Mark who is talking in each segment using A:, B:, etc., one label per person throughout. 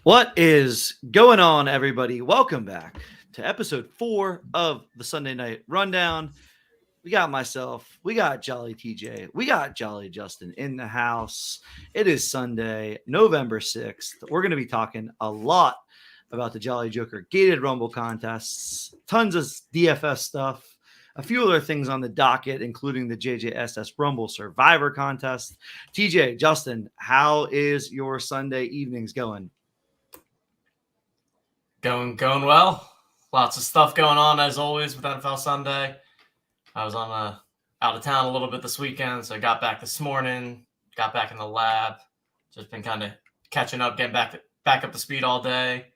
A: What is going on, everybody? Welcome back to episode 4 of the Sunday Night Rundown. We got myself, we got Jolly TJ, we got Jolly Justin in the house. It is Sunday, November 6th. We're going to be talking a lot about the Jolly Joker gated rumble contests, tons of DFS stuff, a few other things on the docket, including the JJSS Rumble Survivor contest. TJ, Justin, how is your Sunday evenings going?
B: Going well. Lots of stuff going on as always with NFL Sunday. I was on out of town a little bit this weekend, so I got back this morning, got back in the lab, just been kind of catching up, getting back up to speed all day.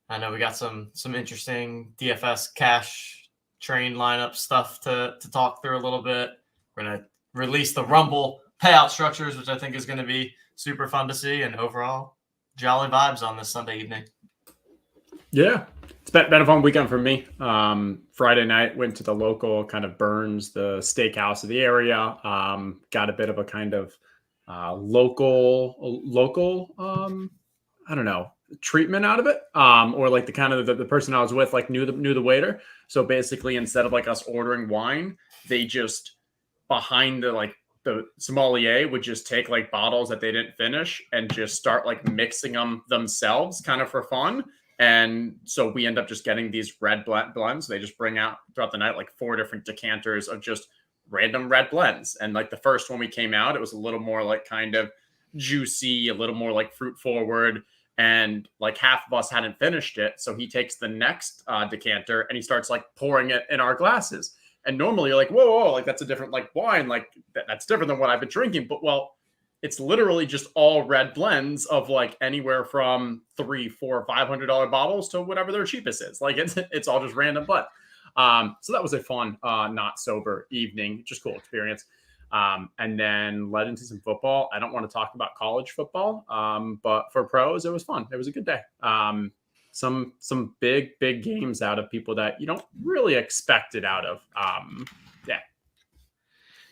B: I know we got some interesting DFS cash train lineup stuff to talk through a little bit. We're going to release the Rumble payout structures, which I think is going to be super fun to see, and overall jolly vibes on this Sunday evening.
C: Yeah, it's been a fun weekend for me. Friday night, went to the local kind of Burns, the steakhouse of the area. Got a bit of a kind of local, I don't know, treatment out of it. Or like the kind of the person I was with like knew the waiter. So basically, instead of like us ordering wine, they just behind the sommelier would just take like bottles that they didn't finish and just start like mixing them themselves, kind of for fun. And so we end up just getting these red blends. They just bring out throughout the night like 4 different decanters of just random red blends. And like the first one we came out, it was a little more like kind of juicy, a little more like fruit forward. And like half of us hadn't finished it. So he takes the next decanter and he starts like pouring it in our glasses. And normally you're like, whoa, like that's a different like wine. Like that's different than what I've been drinking. But well, it's literally just all red blends of like anywhere from $300, $400, $500 bottles to whatever their cheapest is. Like it's all just random. But so that was a fun, not sober evening. Just cool experience. And then led into some football. I don't want to talk about college football, but for pros, it was fun. It was a good day. Some big games out of people that you don't really expect it out of.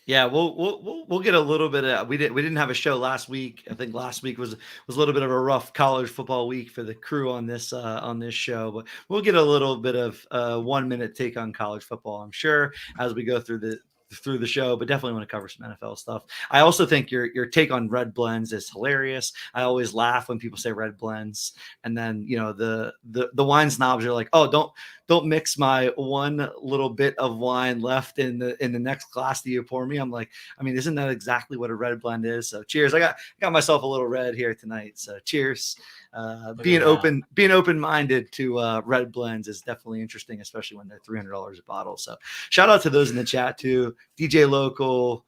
A: Yeah, we'll get a little bit of. We didn't have a show last week. I think last week was a little bit of a rough college football week for the crew on this show, but we'll get a little bit of 1 minute take on college football, I'm sure, as we go through the show, but definitely want to cover some NFL stuff. I also think your take on red blends is hilarious. I always laugh when people say red blends, and then the wine snobs are like, oh, don't mix my one little bit of wine left in the next glass that you pour me. I'm like, I mean, isn't that exactly what a red blend is? So cheers. I got myself a little red here tonight. So cheers. Being open-minded to red blends is definitely interesting, especially when they're $300 a bottle. So shout out to those in the chat too. DJ Local,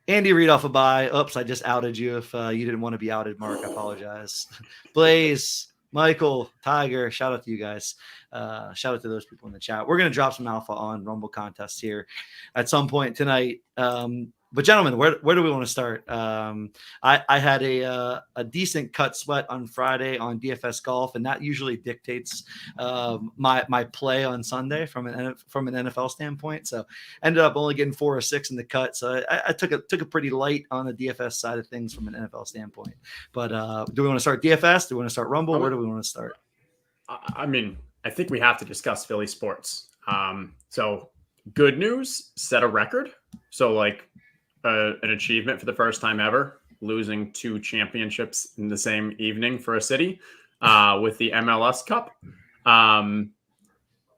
A: Andy Reid off a bye. Oops, I just outed you. If you didn't want to be outed, Mark, I apologize. Blaze, Michael, Tiger, shout out to you guys. Shout out to those people in the chat. We're going to drop some alpha on Rumble contests here at some point tonight. But gentlemen, where do we want to start? I had a decent cut sweat on Friday on DFS golf, and that usually dictates my play on Sunday from an NFL standpoint. So ended up only getting 4 or 6 in the cut. So I took a pretty light on the DFS side of things from an NFL standpoint. But do we want to start DFS? Do we want to start Rumble? Where do we want to start?
C: I mean, I think we have to discuss Philly sports. So good news, set a record. So like an achievement for the first time ever, losing 2 championships in the same evening for a city with the MLS Cup.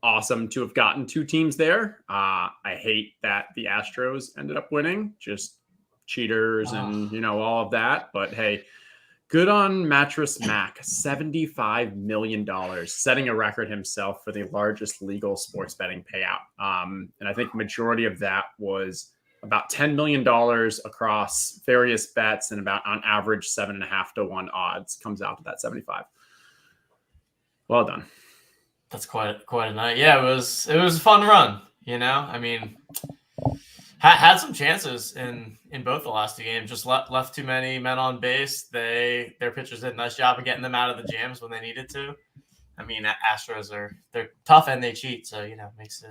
C: Awesome to have gotten 2 teams there. I hate that the Astros ended up winning, just cheaters and, all of that. But hey, good on Mattress Mac, $75 million, setting a record himself for the largest legal sports betting payout. And I think majority of that was about $10 million across various bets and about on average 7.5 to 1 odds comes out to that 75. Well done.
B: That's quite a night. Yeah, it was a fun run. I mean, had some chances in both the last 2 games. Just left too many men on base. Their pitchers did a nice job of getting them out of the jams when they needed to. I mean, Astros they're tough and they cheat, so makes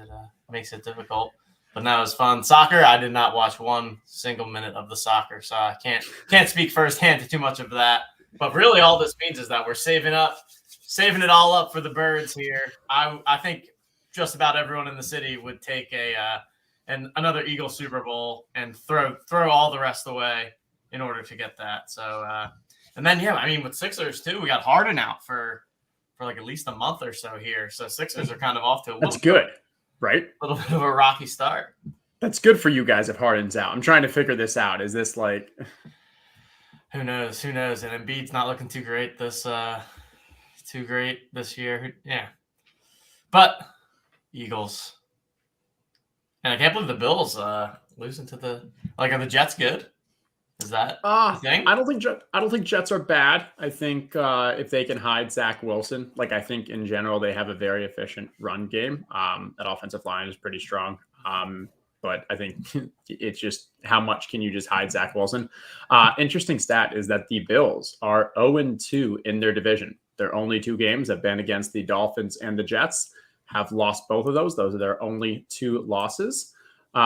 B: it difficult. But that was fun. Soccer, I did not watch 1 single minute of the soccer, so I can't speak firsthand to too much of that. But really, all this means is that we're saving it all up for the birds here. I think just about everyone in the city would take another Eagle Super Bowl and throw all the rest away in order to get that. So and then I mean with Sixers too, we got Harden out for like at least a month or so here. So Sixers are kind of off to
C: That's good, right?
B: A little bit of a rocky start.
C: That's good for you guys if Harden's out. I'm trying to figure this out. Is this like
B: who knows? And Embiid's not looking too great this year. Yeah. But Eagles. And I can't believe the Bills losing to are the Jets good? Is that the thing?
C: I don't think Jets are bad. I think if they can hide Zach Wilson, I think in general they have a very efficient run game. That offensive line is pretty strong. But I think it's just how much can you just hide Zach Wilson? Interesting stat is that the Bills are 0-2 in their division. Their only 2 games have been against the Dolphins and the Jets. Have lost both of those. Those are their only 2 losses. They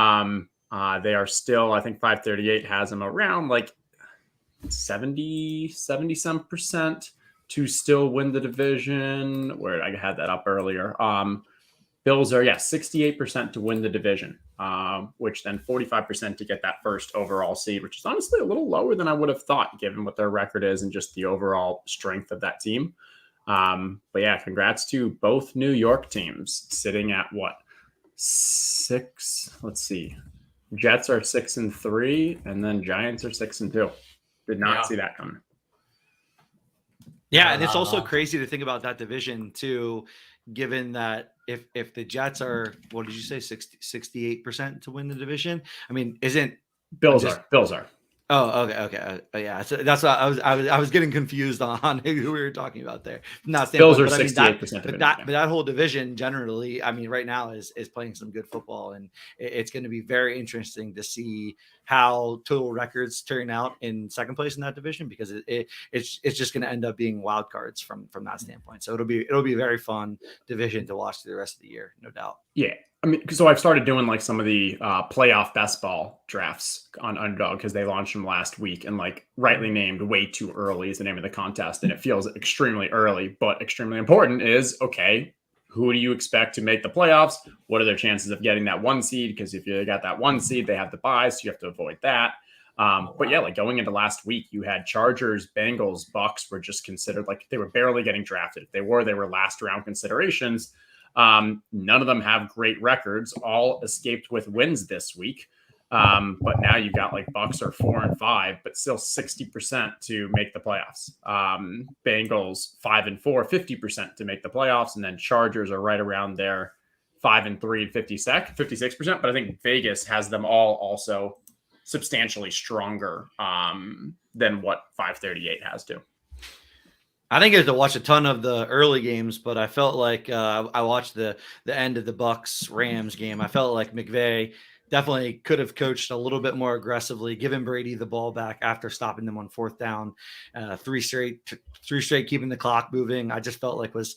C: are still, I think 538 has them around 70 some percent to still win the division. Where I had that up earlier. Bills are 68% to win the division, which then 45% to get that first overall seed, which is honestly a little lower than I would have thought given what their record is and just the overall strength of that team. But yeah, congrats to both New York teams sitting at what? 6. Let's see. Jets are 6-3, and then Giants are 6-2. Did not see that coming.
A: Yeah, and it's also crazy to think about that division too, given that if the Jets are, what did you say, 68% to win the division? I mean,
C: Bills are.
A: Oh, okay. Yeah, so that's what I was getting confused on who we were talking about there. Not
C: Bills are 68%.
A: But that whole division generally, I mean, right now is playing some good football, and it's going to be very interesting to see how total records turn out in second place in that division, because it's just going to end up being wild cards from that standpoint. So it'll be a very fun division to watch through the rest of the year, no doubt.
C: Yeah. I mean, so I've started doing some of the playoff best ball drafts on Underdog because they launched them last week, and rightly named way too early is the name of the contest. And it feels extremely early, but extremely important is, okay, who do you expect to make the playoffs? What are their chances of getting that 1 seed? Because if you got that 1 seed, they have the bye, so you have to avoid that. But yeah, going into last week, you had Chargers, Bengals, Bucks were just considered they were barely getting drafted. If they were last round considerations. None of them have great records. All escaped with wins this week. But now you've got Bucks are 4-5, but still 60% to make the playoffs. Bengals 5-4, 50% to make the playoffs. And then Chargers are right around there, 5-3, 56%. But I think Vegas has them all also substantially stronger than what 538 has to.
A: I didn't get to watch a ton of the early games, but I felt like I watched the end of the Bucks-Rams game. I felt like McVay definitely could have coached a little bit more aggressively, given Brady the ball back after stopping them on 4th down, 3 straight keeping the clock moving. I just felt like was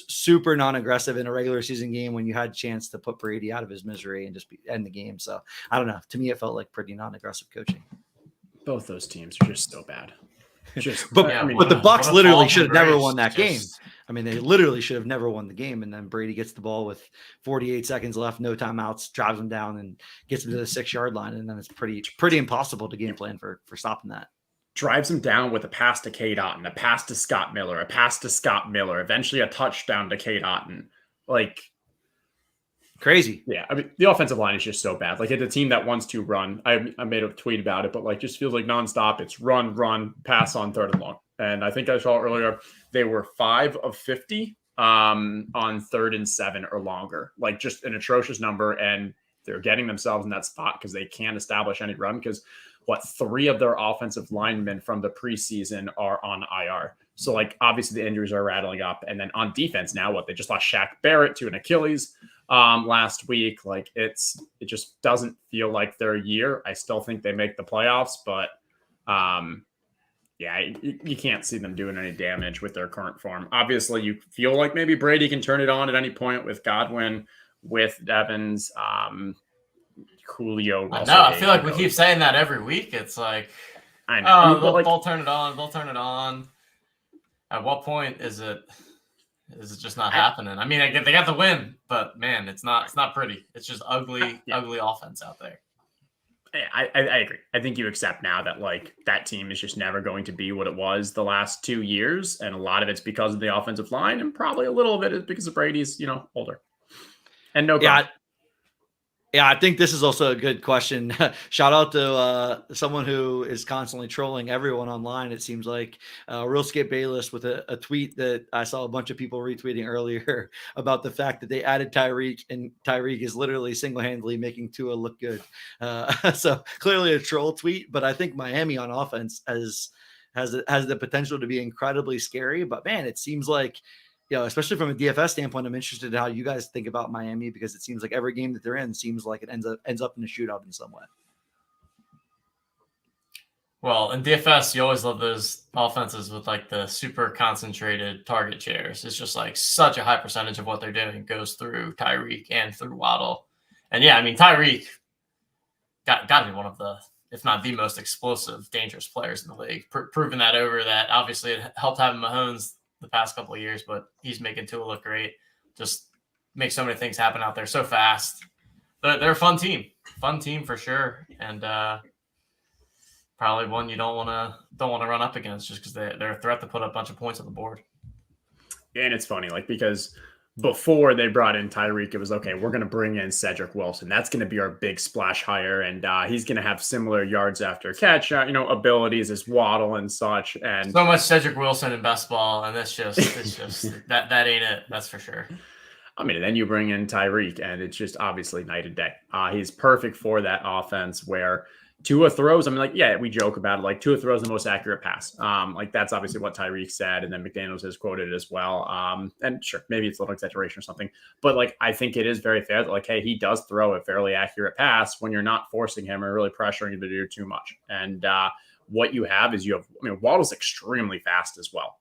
A: super non-aggressive in a regular season game when you had a chance to put Brady out of his misery and just end the game. So I don't know. To me, it felt like pretty non-aggressive coaching.
C: Both those teams are just so bad.
A: But the Bucks literally should have never won that game. I mean, they literally should have never won the game. And then Brady gets the ball with 48 seconds left, no timeouts, drives them down and gets them to the 6-yard line. And then it's pretty impossible to game plan for stopping that.
C: Drives him down with a pass to Cade Otton, a pass to Scott Miller, a pass to Scott Miller, eventually a touchdown to Cade Otton.
A: Crazy.
C: Yeah, I mean, the offensive line is just so bad. It's a team that wants to run. I made a tweet about it, but just feels like nonstop. It's run, pass on 3rd and long. And I think I saw earlier they were 5 of 50 on 3rd and 7 or longer. Just an atrocious number, and they're getting themselves in that spot because they can't establish any run. Because 3 of their offensive linemen from the preseason are on IR. So obviously the injuries are rattling up, and then on defense now, they just lost Shaq Barrett to an Achilles last week. It just doesn't feel like their year. I still think they make the playoffs, but you can't see them doing any damage with their current form. Obviously, you feel like maybe Brady can turn it on at any point with Godwin, with Evans, Julio.
B: I feel like we keep saying that every week. It's
C: I know.
B: They'll turn it on. They'll turn it on. At what point is it just not happening? I mean, they got the win, but man, it's not pretty. It's just ugly offense out there.
C: I agree. I think you accept now that like that team is just never going to be what it was the last 2 years, and a lot of it's because of the offensive line, and probably a little of it is because of Brady's, older and no.
A: Yeah, I think this is also a good question. Shout out to someone who is constantly trolling everyone online. It seems like Real Skip Bayless with a tweet that I saw a bunch of people retweeting earlier about the fact that they added Tyreek, and Tyreek is literally single-handedly making Tua look good. So clearly a troll tweet, but I think Miami on offense has the potential to be incredibly scary. But man, it seems like, especially from a DFS standpoint, I'm interested in how you guys think about Miami, because it seems like every game that they're in seems like it ends up in a shootout in some way.
B: Well, in DFS, you always love those offenses with like the super concentrated target shares. It's just like such a high percentage of what they're doing goes through Tyreek and through Waddle. And yeah, I mean, Tyreek got to be one of the, if not the most explosive, dangerous players in the league. Proving that over that. Obviously, it helped having Mahomes the past couple of years, but he's making Tua look great. Just makes so many things happen out there so fast. They're a fun team for sure, and probably one you don't want to run up against, just because they're a threat to put up a bunch of points on the board.
C: And it's funny, like, because before they brought in Tyreek, it was okay, we're going to bring in Cedric Wilson. That's going to be our big splash hire, and he's going to have similar yards after catch, abilities as Waddle and such. And
B: so much Cedric Wilson in best ball, and it's just that ain't it. That's for sure.
C: I mean, then you bring in Tyreek, and it's just obviously night and day. He's perfect for that offense where Tua throws. I mean, like, yeah, we joke about it. Like, Tua throws the most accurate pass. Like, that's obviously what Tyreek said, and then McDaniels has quoted it as well. And sure, maybe it's a little exaggeration or something, but like, I think it is very fair that, like, hey, he does throw a fairly accurate pass when you're not forcing him or really pressuring him to do too much. And what you have is Waddle's extremely fast as well.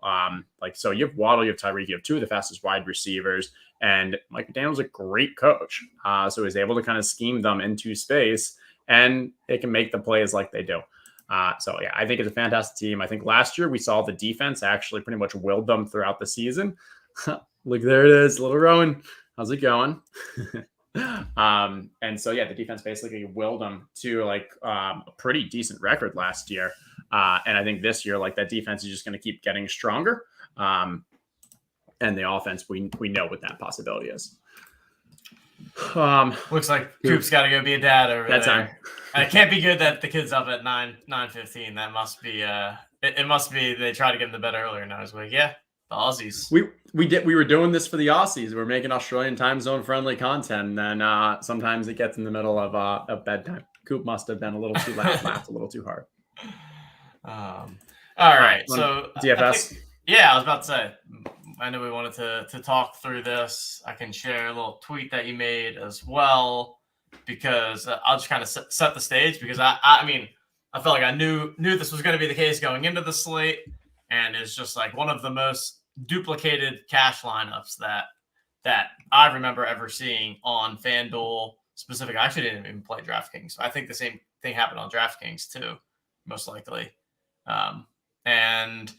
C: So you have Waddle, you have Tyreek, you have two of the fastest wide receivers, and Mike McDaniel's a great coach. So he's able to kind of scheme them into space, and they can make the plays like they do. So yeah, I think it's a fantastic team. I think last year we saw the defense actually pretty much willed them throughout the season. Look, there it is, little Rowan. How's it going? And so yeah, the defense basically willed them to like a pretty decent record last year. And I think this year, like, that defense is just going to keep getting stronger. And the offense, we know what that possibility is.
B: Looks like Coop's got to go be a dad over there.
C: Time.
B: It can't be good that the kid's up at 9:15. That must be it must be they try to get him to bed earlier now. He's like, yeah, the Aussies.
C: We were doing this for the Aussies. We're making Australian time zone friendly content, and then sometimes it gets in the middle of bedtime. Coop must have been a little too loud, laughed a little too hard.
B: All right, so
C: DFS.
B: I was about to say, I know we wanted to talk through this. I can share a little tweet that you made as well, because I'll just kind of set the stage, because I mean, I felt like I knew this was going to be the case going into the slate, and it's just like one of the most duplicated cash lineups that I remember ever seeing on FanDuel specific. I actually didn't even play DraftKings. I think the same thing happened on DraftKings too, most likely. And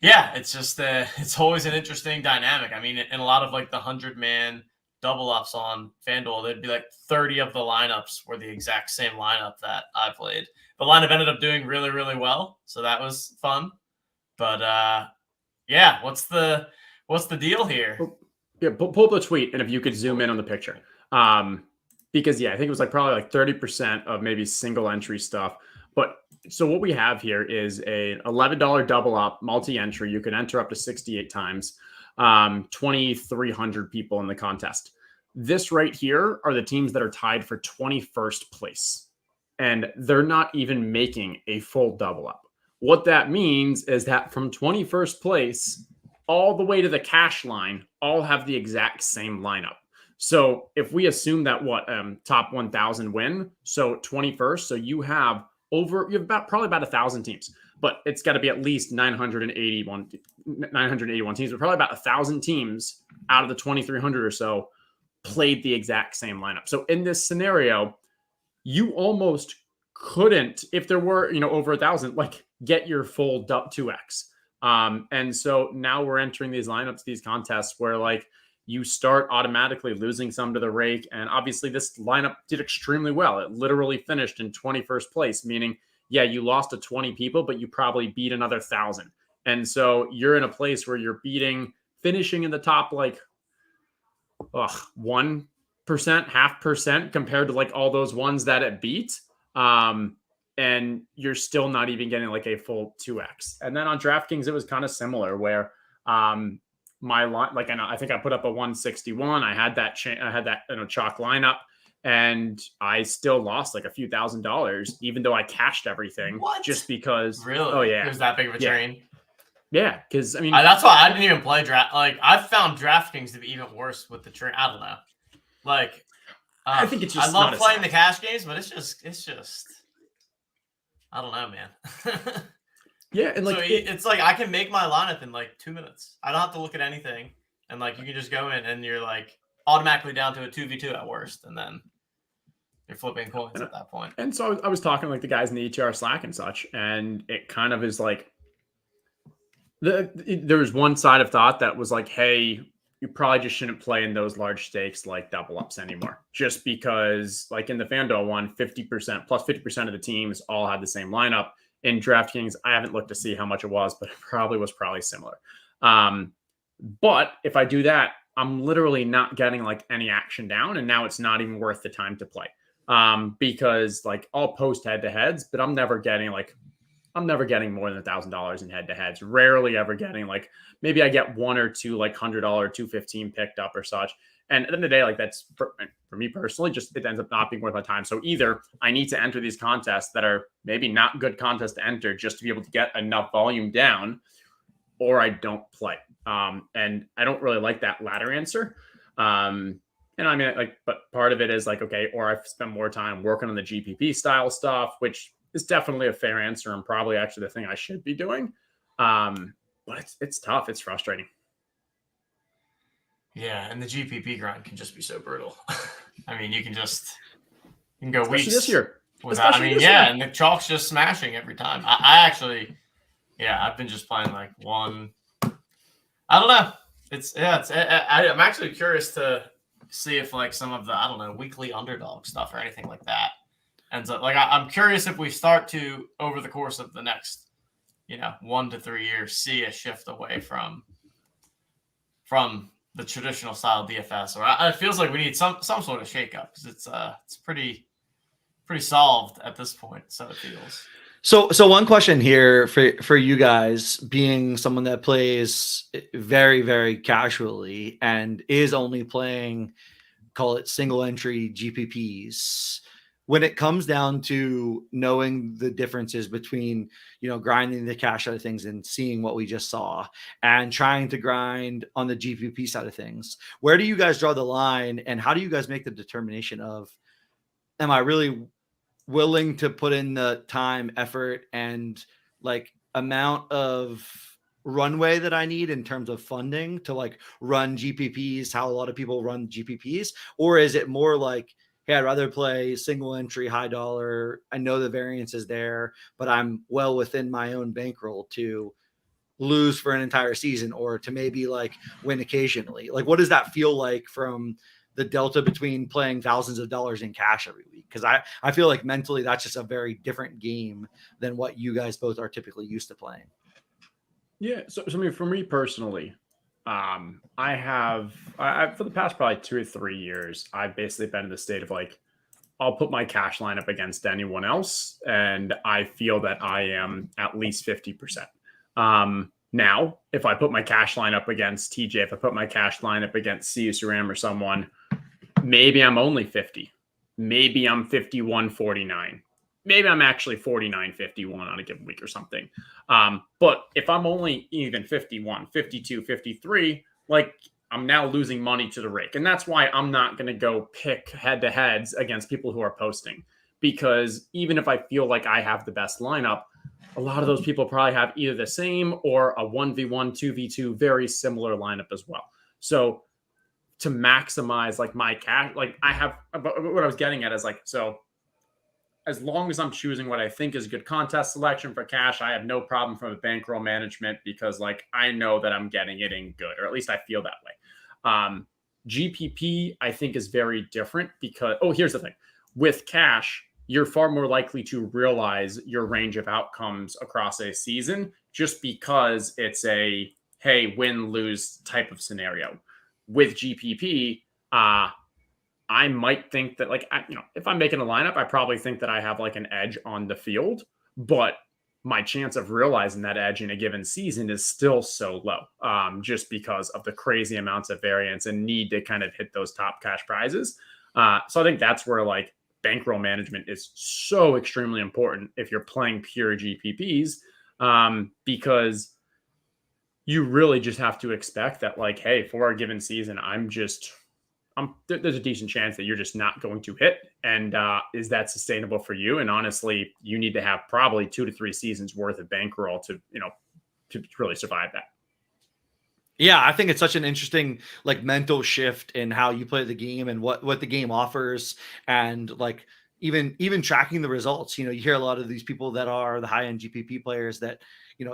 B: yeah, it's just it's always an interesting dynamic. I mean, in a lot of like the 100-man double ups on FanDuel, there'd be like 30 of the lineups were the exact same lineup that I played. The lineup ended up doing really, really well, so that was fun. But yeah, what's the deal here?
C: Yeah, pull up the tweet, and if you could zoom in on the picture, because yeah, I think it was like probably like 30% of maybe single entry stuff. But so what we have here is a $11 double up multi-entry. You can enter up to 68 times, 2,300 people in the contest. This right here are the teams that are tied for 21st place, and they're not even making a full double up. What that means is that from 21st place all the way to the cash line, all have the exact same lineup. So if we assume that top 1,000 win, so 21st, so you have probably about 1,000 teams, but it's got to be at least 981 teams, but probably about 1,000 teams out of the 2,300 or so played the exact same lineup. So in this scenario, you almost couldn't, if there were, over 1,000, like get your full 2x. And so now we're entering these lineups, these contests where like you start automatically losing some to the rake. And obviously this lineup did extremely well. It literally finished in 21st place, meaning, yeah, you lost to 20 people, but you probably beat another 1,000. And so you're in a place where you're finishing in the top, like 1%, 0.5% compared to like all those ones that it beat. And you're still not even getting like a full 2x. And then on DraftKings, it was kind of similar where my line, like I think I put up a 161. I had that chalk lineup, and I still lost like a few $1,000s, even though I cashed everything.
B: What?
C: Just because.
B: Really?
C: Oh yeah,
B: It was that big of a train.
C: Yeah, because I mean,
B: that's why I didn't even play draft. Like I've found DraftKings to be even worse with the train. I don't know. Like
C: I think it's just.
B: I love playing the cash games, but it's just. I don't know, man.
C: Yeah, and like
B: so it's like I can make my lineup in like 2 minutes. I don't have to look at anything, and like you can just go in and you're like automatically down to a 2v2 at worst, and then you're flipping coins at that point.
C: And so I was talking to like the guys in the ETR Slack and such, and it kind of is like there was one side of thought that was like, hey, you probably just shouldn't play in those large stakes like double ups anymore, just because like in the FanDuel one, 50% plus 50% of the teams all had the same lineup. In DraftKings, I haven't looked to see how much it was, but it was probably similar. But if I do that, I'm literally not getting like any action down, and now it's not even worth the time to play. Because like I'll post head-to-heads, but I'm never getting more than $1,000 in head-to-heads. Rarely ever getting like, maybe I get one or two like $100, 215 picked up or such. And at the end of the day, like that's for me personally, just it ends up not being worth my time. So either I need to enter these contests that are maybe not good contests to enter just to be able to get enough volume down, or I don't play. And I don't really like that latter answer. And I mean, like, but part of it is like, okay, or I spend more time working on the GPP style stuff, which is definitely a fair answer and probably actually the thing I should be doing. But it's tough. It's frustrating.
B: Yeah, and the GPP grind can just be so brutal. I mean, you can go
C: Especially
B: weeks
C: this year.
B: without. I mean, yeah, and the chalk's just smashing every time. I actually, I've been just playing like one. I don't know. I'm actually curious to see if like some of the weekly underdog stuff or anything like that ends up. Like I'm curious if we start to over the course of the next 1 to 3 years see a shift away from the traditional style DFS, or it feels like we need some sort of shakeup because it's pretty solved at this point. So it feels.
A: So one question here for you guys, being someone that plays very, very casually and is only playing, call it single entry GPPs. When it comes down to knowing the differences between, grinding the cash side of things and seeing what we just saw and trying to grind on the GPP side of things, where do you guys draw the line and how do you guys make the determination of, am I really willing to put in the time, effort, and like amount of runway that I need in terms of funding to like run GPPs, how a lot of people run GPPs? Or is it more like, hey, I'd rather play single entry, high dollar. I know the variance is there, but I'm well within my own bankroll to lose for an entire season or to maybe like win occasionally. Like, what does that feel like from the delta between playing thousands of dollars in cash every week? Because I feel like mentally that's just a very different game than what you guys both are typically used to playing.
C: Yeah. So I mean, for me personally, I for the past probably 2 or 3 years, I've basically been in the state of like, I'll put my cash lineup against anyone else, and I feel that I am at least 50%. Now, if I put my cash lineup against TJ, if I put my cash lineup against CSRAM or someone, maybe I'm only 50. Maybe I'm 51-49. Maybe I'm actually 49-51 on a given week or something. But if I'm only even 51, 52, 53, like I'm now losing money to the rake. And that's why I'm not going to go pick head-to-heads against people who are posting. Because even if I feel like I have the best lineup, a lot of those people probably have either the same or a 1v1, 2v2, very similar lineup as well. So to maximize like my cash, like I have, what I was getting at is like, so as long as I'm choosing what I think is good contest selection for cash, I have no problem from a bankroll management because like I know that I'm getting it in good, or at least I feel that way. GPP I think is very different because here's the thing. With cash, you're far more likely to realize your range of outcomes across a season just because it's a hey, win, lose type of scenario. With GPP, I might think that like, if I'm making a lineup, I probably think that I have like an edge on the field, but my chance of realizing that edge in a given season is still so low, just because of the crazy amounts of variance and need to kind of hit those top cash prizes. So I think that's where like bankroll management is so extremely important if you're playing pure GPPs, because you really just have to expect that like, hey, for a given season, there's a decent chance that you're just not going to hit. And is that sustainable for you? And honestly, you need to have probably 2 to 3 seasons worth of bankroll to really survive that.
A: Yeah, I think it's such an interesting like mental shift in how you play the game and what the game offers, and like even tracking the results. You hear a lot of these people that are the high end GPP players that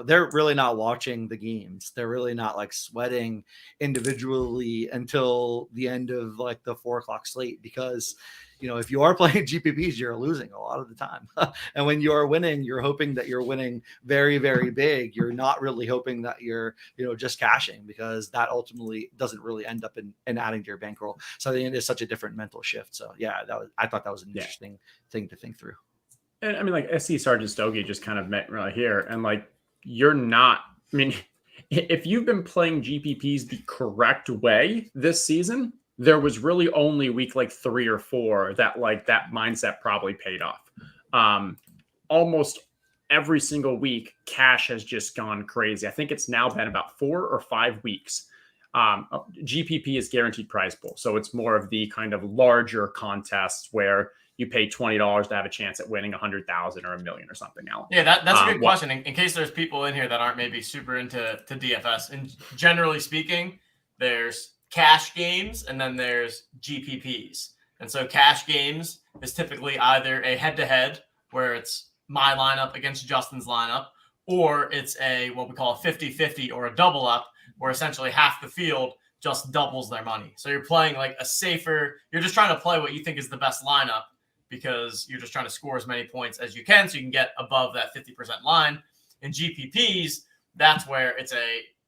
A: they're really not watching the games. They're really not like sweating individually until the end of like the 4 o'clock slate, because if you are playing GPPs, you're losing a lot of the time. And when you are winning, you're hoping that you're winning very, very big. You're not really hoping that you're, just cashing, because that ultimately doesn't really end up in adding to your bankroll. So I think it is such a different mental shift. So yeah, I thought that was an interesting thing to think through.
C: And I mean, like SC Sergeant Stogie just kind of met right here. And like, you're not, I mean, if you've been playing GPPs the correct way this season, there was really only week like 3 or 4 that like that mindset probably paid off. Almost every single week, cash has just gone crazy. I think it's now been about 4 or 5 weeks. GPP is guaranteed prize pool. So it's more of the kind of larger contests where you pay $20 to have a chance at winning 100,000 or $1 million or something else.
B: Yeah, that's a good question. In case there's people in here that aren't maybe super into DFS, and generally speaking, there's cash games and then there's GPPs. And so cash games is typically either a head-to-head where it's my lineup against Justin's lineup, or it's what we call a 50-50 or a double up, where essentially half the field just doubles their money. So you're playing like a safer, you're just trying to play what you think is the best lineup, because you're just trying to score as many points as you can so you can get above that 50% line. In GPPs, that's where it's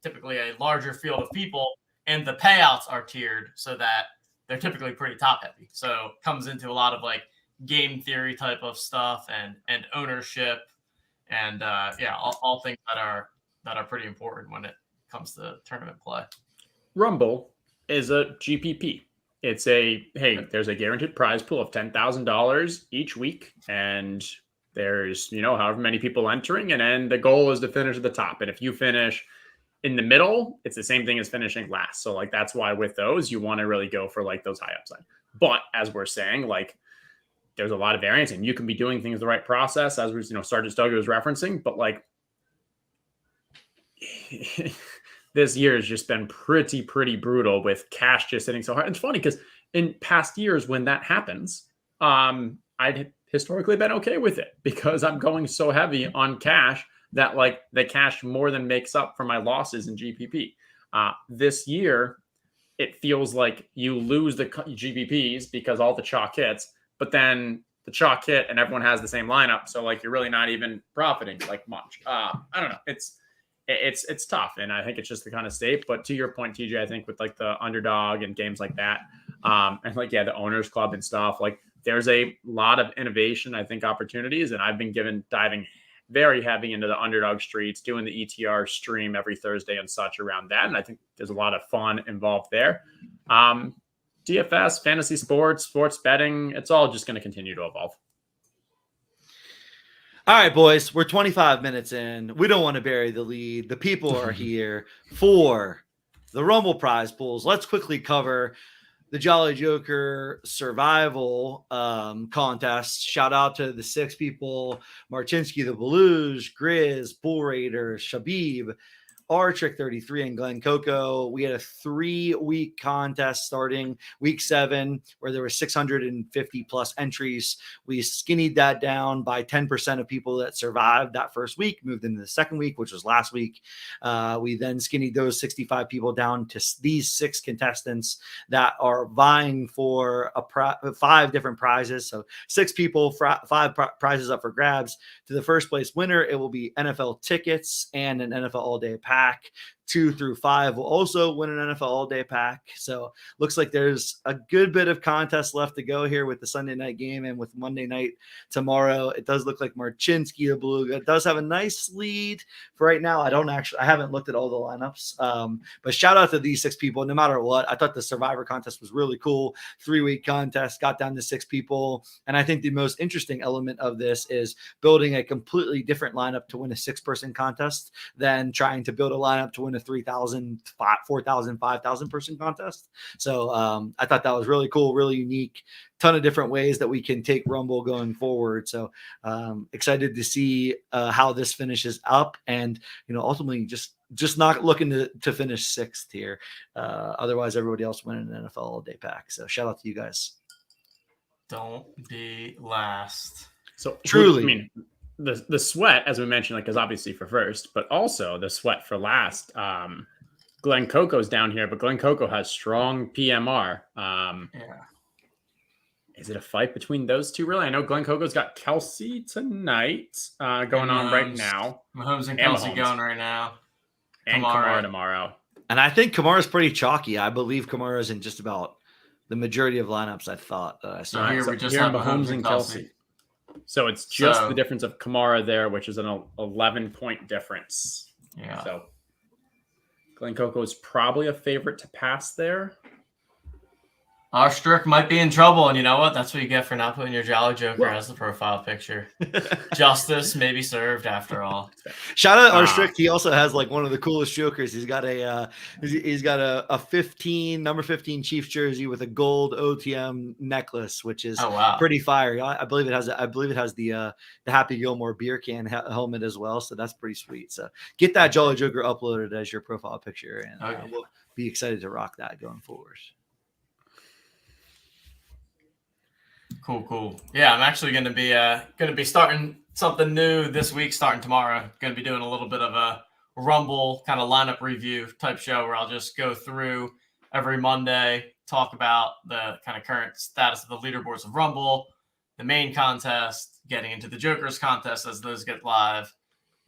B: typically a larger field of people, and the payouts are tiered so that they're typically pretty top heavy. So it comes into a lot of like game theory type of stuff and ownership and all things that are pretty important when it comes to tournament play.
C: Rumble is a GPP. It's there's a guaranteed prize pool of $10,000 each week, and there's, however many people entering, and then the goal is to finish at the top. And if you finish in the middle, it's the same thing as finishing last. So like, that's why with those, you want to really go for like those high upside. But as we're saying, like, there's a lot of variance, and you can be doing things the right process, as was, Sergeant Stogie was referencing, but like, this year has just been pretty brutal with cash just hitting so hard. It's funny because in past years when that happens, I'd historically been okay with it because I'm going so heavy on cash that like the cash more than makes up for my losses in GPP. This year, it feels like you lose the GPPs because all the chalk hits, but then the chalk hit and everyone has the same lineup. So like, you're really not even profiting like much. I don't know. It's tough. And I think it's just the kind of state, but to your point, TJ, I think with like the underdog and games like that, and like, the owners club and stuff, like there's a lot of innovation, I think opportunities. And I've been diving very heavy into the underdog streets, doing the ETR stream every Thursday and such around that. And I think there's a lot of fun involved there. DFS, fantasy sports betting, it's all just going to continue to evolve.
A: All right, boys, we're 25 minutes in. We don't want to bury the lead. The people are here for the Rumble prize pools. Let's quickly cover the Jolly Joker survival contest. Shout out to the 6 people: Martinsky, the Blues, Grizz, Bull Raiders, Shabib, our Trick 33 in Glen Coco. We had a 3-week contest starting week 7 where there were 650 plus entries. We skinnied that down by 10% of people that survived that first week, moved into the second week, which was last week. We then skinnied those 65 people down to these 6 contestants that are vying for 5 different prizes. So 6 people, 5 prizes up for grabs. To the first place winner, it will be NFL tickets and an NFL all-day pack. 2 through 5 will also win an NFL all-day pack. So looks like there's a good bit of contest left to go here with the Sunday night game and with Monday night tomorrow. It does look like Marchinsky, the Beluga, does have a nice lead for right now. I haven't looked at all the lineups, but shout out to these 6 people. No matter what, I thought the Survivor contest was really cool. 3-week contest, got down to 6 people. And I think the most interesting element of this is building a completely different lineup to win a 6-person contest than trying to build a lineup to win a 3,000, 4,000, 5,000 person contest. So I thought that was really cool, really unique. Ton of different ways that we can take Rumble going forward. So excited to see how this finishes up, and ultimately just not looking to finish 6th here. Otherwise, everybody else winning an NFL all-day pack. So shout out to you guys.
B: Don't be last.
C: So
A: truly,
C: I mean, the sweat, as we mentioned, is obviously for first, but also the sweat for last. Glen Coco's down here, but Glen Coco has strong PMR.
B: Yeah.
C: Is it a fight between those two, really? I know Glen Coco's got Kelsey tonight going on right now.
B: Mahomes and Kelsey going right now.
C: And Kamara tomorrow.
A: And I think Kamara's pretty chalky. I believe Kamara's in just about the majority of lineups I thought that I saw.
B: So here we just have Mahomes and Kelsey.
C: So it's just the difference of Kamara there, which is an 11-point difference.
B: Yeah.
C: So Glen Coco is probably a favorite to pass there.
B: Our Strick might be in trouble, and you know what? That's what you get for not putting your Jolly Joker as the profile picture. Justice may be served after all.
A: Shout out our Strick. He also has one of the coolest Jokers. He's got a 15 Chiefs jersey with a gold OTM necklace, which is pretty fire. I believe it has the Happy Gilmore beer can helmet as well. So that's pretty sweet. So get that Jolly Joker uploaded as your profile picture, and we'll be excited to rock that going forward.
B: Cool. Yeah, I'm actually going to be starting something new this week, starting tomorrow. Going to be doing a little bit of a Rumble kind of lineup review type show where I'll just go through every Monday, talk about the kind of current status of the leaderboards of Rumble, the main contest, getting into the Jokers contest as those get live,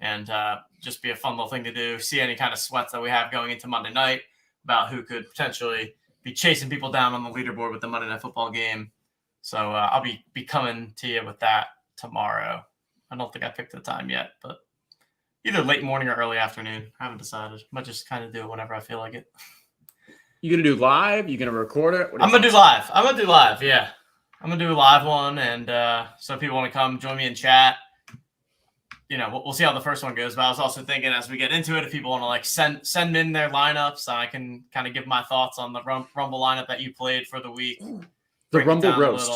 B: and just be a fun little thing to do. See any kind of sweats that we have going into Monday night about who could potentially be chasing people down on the leaderboard with the Monday Night Football game. So I'll be coming to you with that tomorrow. I don't think I picked the time yet, but either late morning or early afternoon. I haven't decided. I might just kind of do it whenever I feel like it.
C: You going to do live? You going to record it?
B: I'm going to do live. Yeah. I'm going to do a live one. And so if people want to come join me in chat, we'll see how the first one goes. But I was also thinking as we get into it, if people want to send in their lineups, I can kind of give my thoughts on the Rumble lineup that you played for the week.
C: The Rumble roast.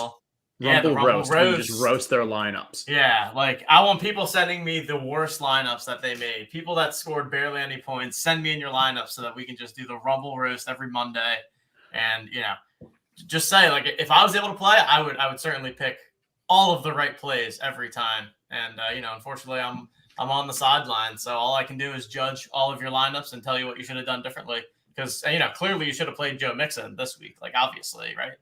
B: The Rumble roast.
C: You just roast their lineups.
B: Yeah, I want people sending me the worst lineups that they made. People that scored barely any points, send me in your lineups so that we can just do the Rumble roast every Monday. And, just say, if I was able to play, I would certainly pick all of the right plays every time. And, unfortunately, I'm on the sideline. So all I can do is judge all of your lineups and tell you what you should have done differently. Because, clearly you should have played Joe Mixon this week, obviously, right?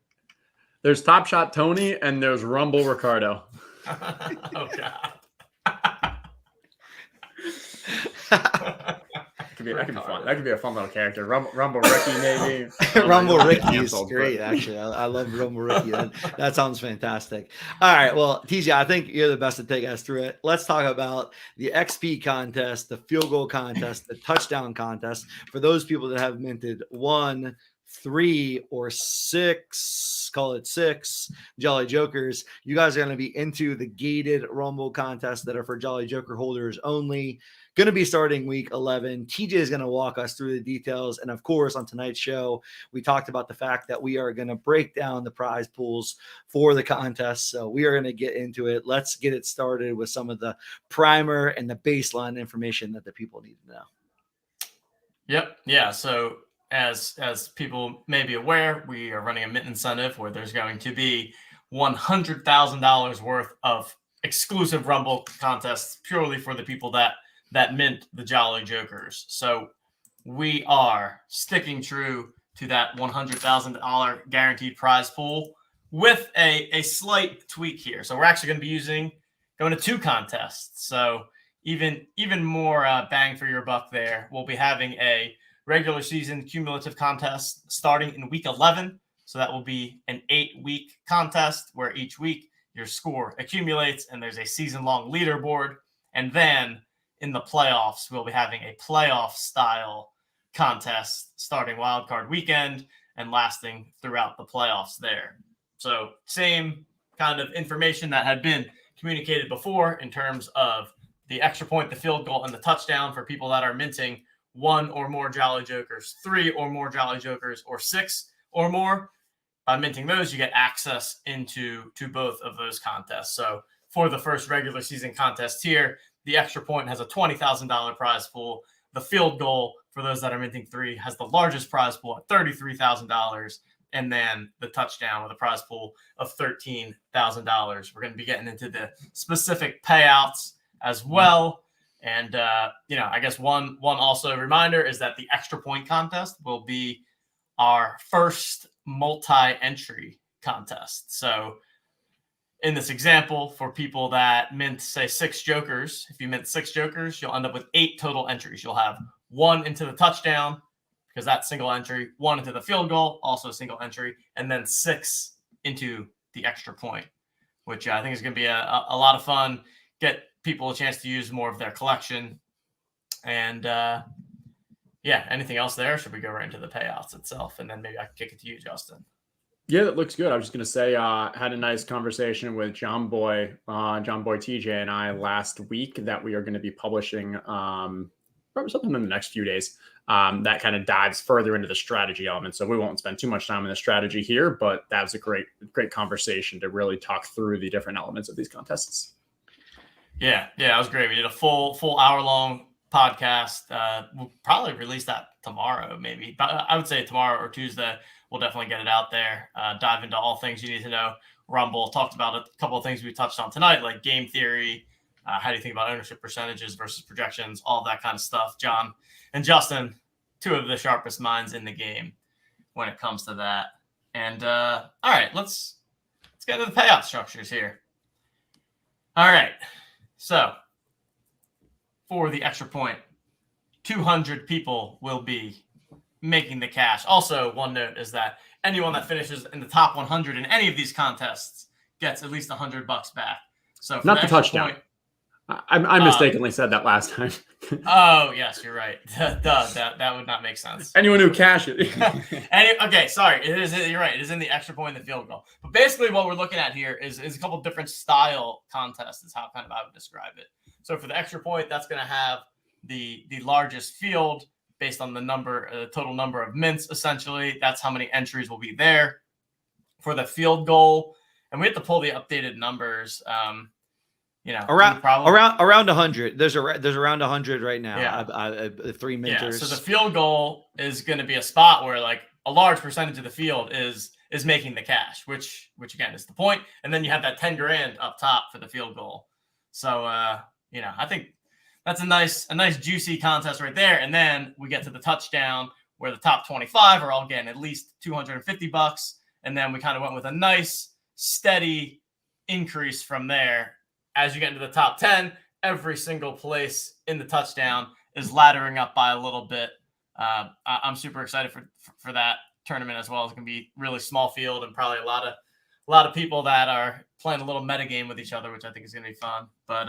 C: There's Top Shot Tony and there's Rumble Ricardo.
B: Oh, God.
C: That could be fun. That could be a fun little character. Rumble Ricky, maybe.
A: Rumble Ricky is great, actually. I love Rumble Ricky. That sounds fantastic. All right. Well, TJ, I think you're the best to take us through it. Let's talk about the XP contest, the field goal contest, the touchdown contest. For those people that have minted 1, 3, or 6, call it 6 Jolly Jokers, you guys are going to be into the gated Rumble contests that are for Jolly Joker holders only. Going to be starting week 11. TJ is going to walk us through the details. And of course, on tonight's show, we talked about the fact that we are going to break down the prize pools for the contest. So we are going to get into it. Let's get it started with some of the primer and the baseline information that the people need to know.
B: Yep. Yeah. So as people may be aware, we are running a mint incentive where there's going to be $100,000 worth of exclusive Rumble contests purely for the people that mint the Jolly Jokers. So we are sticking true to that $100,000 guaranteed prize pool with a slight tweak here. So we're actually going to be going to 2 contests. So even more bang for your buck there. We'll be having a regular season cumulative contest starting in week 11. So that will be an 8-week contest where each week your score accumulates and there's a season-long leaderboard. And then in the playoffs, we'll be having a playoff-style contest starting wildcard weekend and lasting throughout the playoffs there. So same kind of information that had been communicated before in terms of the extra point, the field goal, and the touchdown for people that are minting 1 or more Jolly Jokers, 3 or more Jolly Jokers, or 6 or more. By minting those, you get access to both of those contests. So for the first regular season contest here, the extra point has a $20,000 prize pool. The field goal, for those that are minting 3, has the largest prize pool at $33,000. And then the touchdown with a prize pool of $13,000. We're going to be getting into the specific payouts as well. And, I guess one also reminder is that the extra point contest will be our first multi-entry contest. So in this example, for people that mint, say, 6 jokers, if you mint 6 jokers, you'll end up with 8 total entries. You'll have 1 into the touchdown, because that's single entry, 1 into the field goal, also a single entry, and then 6 into the extra point, which I think is going to be a lot of fun. Get people a chance to use more of their collection. And anything else there? Should we go right into the payouts itself? And then maybe I can kick it to you, Justin.
C: Yeah, that looks good. I was just going to say, had a nice conversation with John Boy TJ and I last week that we are going to be publishing probably something in the next few days that kind of dives further into the strategy element. So we won't spend too much time on the strategy here, but that was a great conversation to really talk through the different elements of these contests. Yeah,
B: it was great. We did a full hour-long podcast. We'll probably release that tomorrow, maybe. But I would say tomorrow or Tuesday. We'll definitely get it out there. Dive into all things you need to know. Rumble, talked about a couple of things we touched on tonight, like game theory. How do you think about ownership percentages versus projections? All that kind of stuff. John and Justin, 2 of the sharpest minds in the game when it comes to that. And all right, let's get into the payout structures here. All right. So for the extra point, 200 people will be making the cash. Also, one note is that anyone that finishes in the top 100 in any of these contests gets at least $100 back. So for
C: not the touchdown. Point, I mistakenly said that last time.
B: Oh, yes, you're right. That would not make sense.
C: Anyone who cashes.
B: Okay, sorry. You're right. It is in the extra point and the field goal. But basically what we're looking at here is a couple different style contests is how kind of I would describe it. So for the extra point, that's going to have the largest field based on the total number of mints, essentially. That's how many entries will be there. For the field goal, and we have to pull the updated numbers.
A: Around 100. There's around 100 right now.
B: Yeah.
A: 3 minters.
B: Yeah. So the field goal is going to be a spot where like a large percentage of the field is making the cash, which again is the point. And then you have that 10 grand up top for the field goal. So I think that's a nice juicy contest right there. And then we get to the touchdown where the top 25 are all getting at least $250. And then we kind of went with a nice steady increase from there. As you get into the top 10, every single place in the touchdown is laddering up by a little bit. I'm super excited for that tournament as well. It's going to be really small field and probably a lot of people that are playing a little meta game with each other, which I think is going to be fun. But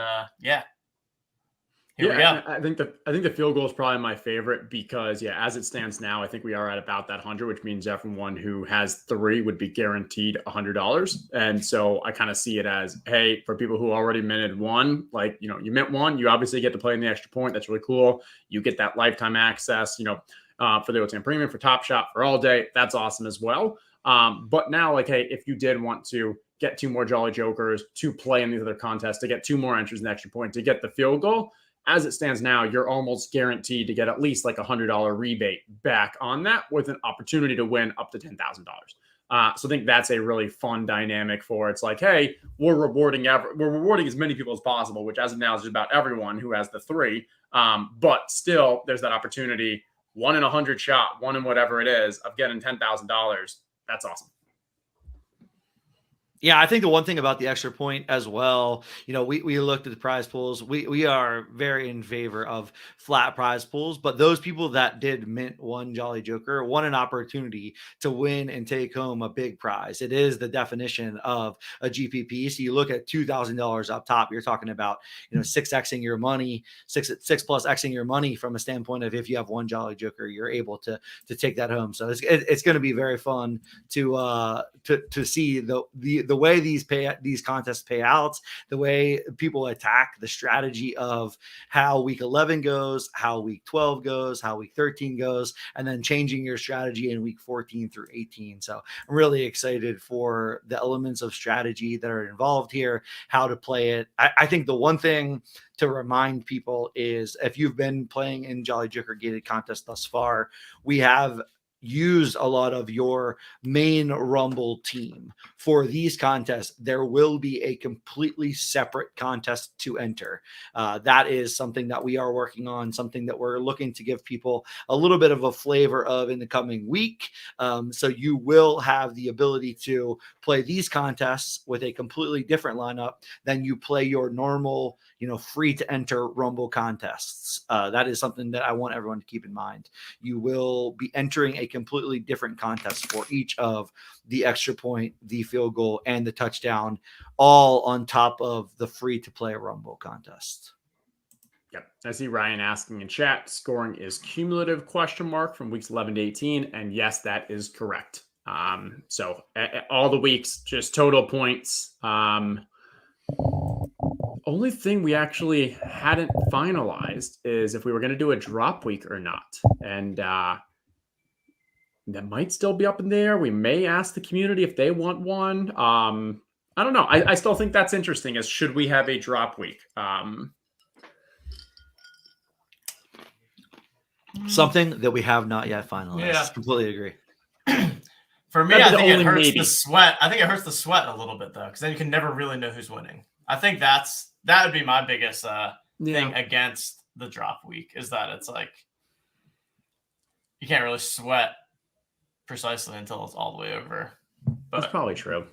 B: Here we go.
C: I think the field goal is probably my favorite because, as it stands now, I think we are at about that 100, which means everyone who has 3 would be guaranteed $100. And so I kind of see it as, hey, for people who already minted 1, like, you mint 1, you obviously get to play in the extra point. That's really cool. You get that lifetime access, for the OTM Premium, for Top Shot, for all day. That's awesome as well. But now, like, hey, if you did want to get 2 more Jolly Jokers to play in these other contests, to get 2 more entries in the extra point, to get the field goal, As it stands now, you're almost guaranteed to get at least like $100 rebate back on that with an opportunity to win up to $10,000. So I think that's a really fun dynamic for it's like, hey, we're rewarding as many people as possible, which as of now is just about everyone who has the 3. But still, there's that opportunity, 1 in 100 shot, 1 in whatever it is, of getting $10,000. That's awesome.
A: Yeah, I think the one thing about the extra point as well, we looked at the prize pools. We are very in favor of flat prize pools, but those people that did mint one Jolly Joker won an opportunity to win and take home a big prize. It is the definition of a GPP. So you look at $2,000 up top, you're talking about 6xing your money, six plus xing your money from a standpoint of if you have one Jolly Joker, you're able to take that home. So it's going to be very fun to see the way these contests pay out, the way people attack the strategy of how week 11 goes, how week 12 goes, how week 13 goes, and then changing your strategy in week 14 through 18. So I'm really excited for the elements of strategy that are involved here, how to play it. I think the one thing to remind people is if you've been playing in Jolly Joker gated contest thus far, we have use a lot of your main Rumble team for these contests. There will be a completely separate contest to enter. That is something that we are working on, something that we're looking to give people a little bit of a flavor of in the coming week. So you will have the ability to play these contests with a completely different lineup than you play your normal, free to enter Rumble contests. That is something that I want everyone to keep in mind. You will be entering a completely different contest for each of the extra point, the field goal, and the touchdown, all on top of the free to play Rumble contest.
C: Yep. I see Ryan asking in chat, scoring is cumulative ? From weeks 11 to 18. And yes, that is correct. So all the weeks, just total points. Only thing we actually hadn't finalized is if we were going to do a drop week or not. And that might still be up in there. We may ask the community if they want one. I don't know. I still think that's interesting as should we have a drop week?
A: Something that we have not yet finalized.
B: Yeah.
A: Completely agree.
B: For me, I think it hurts the sweat. I think it hurts the sweat a little bit, though, because then you can never really know who's winning. I think that would be my biggest thing against the drop week is that it's like you can't really sweat precisely until it's all the way over. But
C: that's probably true.